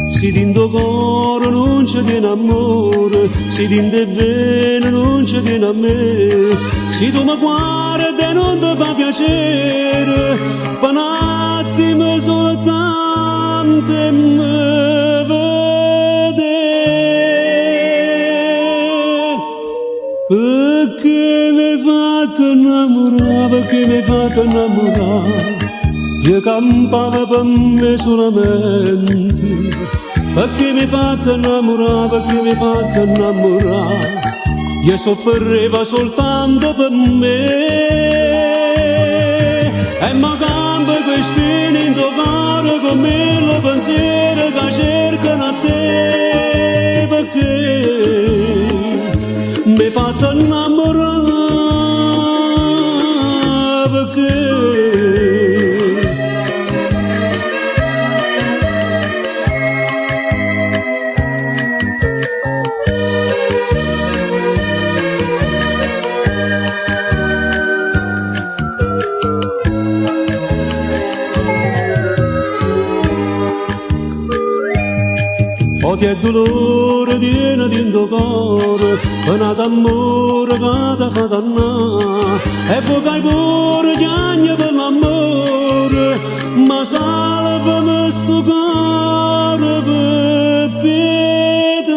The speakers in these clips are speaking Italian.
Si dindo coro non c'è di amore, si dinde bene non c'è di a me, si tu mi guarda e non ti fa piacere, per un attimo soltanto mi vede, perché mi hai fatto innamorare, perché mi hai fatto innamorare, io campavo per me solamente, perché mi hai fatto innamorare, perché mi hai fatto innamorare, io soffriva soltanto per me, e mi cambia questi in tuo cuore come lo pensiero che cercano a te, perché mi hai fatto innamorare, perché odio e dolore tiene dentro cuore, pena d'amore che ti fa dannare, e poi che hai pure piagni per l'amore, ma salvami sto cuore per pietà.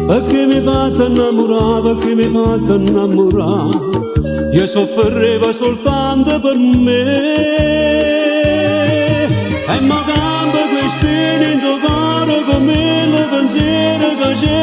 Perché mi hai fatto innamorare, perché mi hai fatto innamorare, io soffriva soltanto per me, e mi cambia questi in tuo cuore come lo pensiero che c'è